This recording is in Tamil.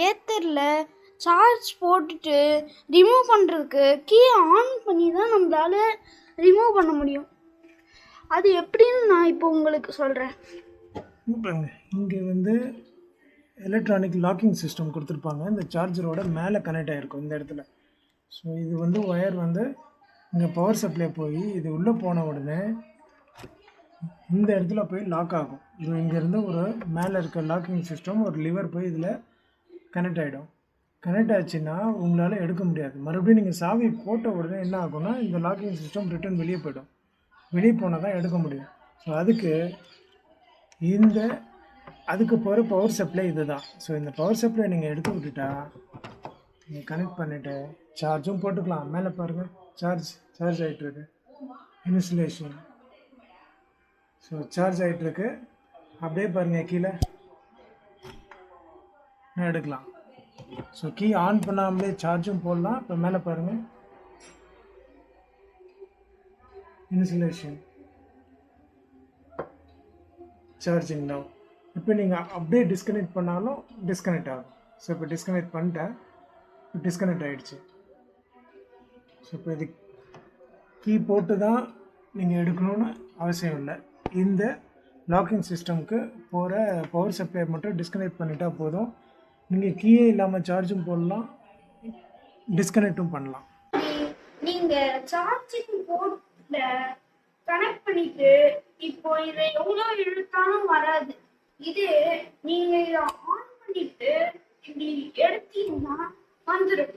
ஏத்தரில் சார்ஜ் போட்டுட்டு ரிமூவ் பண்ணுறதுக்கு கீயை ஆன் பண்ணி தான் நம்மளால் ரிமூவ் பண்ண முடியும். அது எப்படின்னு நான் இப்போ உங்களுக்கு சொல்கிறேன். இங்கே வந்து எலக்ட்ரானிக் லாக்கிங் சிஸ்டம் கொடுத்துருப்பாங்க. இந்த சார்ஜரோட மேலே கனெக்ட் ஆகிருக்கும் இந்த இடத்துல. ஸோ இது வந்து ஒயர் வந்து இங்கே பவர் சப்ளை போய் இது உள்ளே போன உடனே இந்த இடத்துல போய் லாக் ஆகும். இது இங்கேருந்து ஒரு மேலே இருக்க லாக்கிங் சிஸ்டம் ஒரு லிவர் போய் இதில் கனெக்ட் ஆகிடும். கனெக்ட் ஆச்சுன்னா உங்களால் எடுக்க முடியாது. மறுபடியும் நீங்கள் சாவி போட்ட உடனே என்ன ஆகும்னா இந்த லாக்கிங் சிஸ்டம் ரிட்டர்ன் வெளியே போய்டும். வெளியே போனால் தான் எடுக்க முடியும். ஸோ அதுக்கு போகிற பவர் சப்ளை இது தான். ஸோ இந்த பவர் சப்ளை நீங்கள் எடுத்து விட்டுட்டா நீங்கள் கனெக்ட் பண்ணிவிட்டு சார்ஜும் போட்டுக்கலாம். மேலே பாருங்கள், சார்ஜ் ஆகிட்டுருக்கு, இன்சுலேஷன். ஸோ சார்ஜ் ஆகிட்டுருக்கு. அப்படியே பாருங்கள் கீழே எடுக்கலாம். ஸோ கீ ஆன் பண்ணாமலே சார்ஜும் போடலாம். இப்போ மேலே பாருங்கள், இன்சுலேஷன், சார்ஜிங் நவ். இப்போ நீங்கள் அப்படியே டிஸ்கனெக்ட் பண்ணாலும் டிஸ்கனெக்ட் ஆகும். ஸோ இப்போ டிஸ்கனெக்ட் பண்ணிட்டேன், டிஸ்கனெக்ட் ஆகிடுச்சு. ஸோ இப்போ இது கீ போட்டு தான் நீங்கள் எடுக்கணும்னு அவசியம் இல்லை. இந்த லாக்கிங் சிஸ்டம்க்கு போகிற பவர் சப்ளை மட்டும் டிஸ்கனெக்ட் பண்ணிட்டா போதும். நீங்கள் கீயே இல்லாமல் சார்ஜும் போடலாம், டிஸ்கனெக்டும் பண்ணலாம். நீங்கள் சார்ஜிங் போர்ட்ல கனெக்ட் பண்ணிட்டு இப்போ இதை எவ்வளோ இழுத்தாலும் வராது. இது நீங்க இதை ஆன் பண்ணிட்டு இப்படி எடுத்தீங்கன்னா வந்துடும்.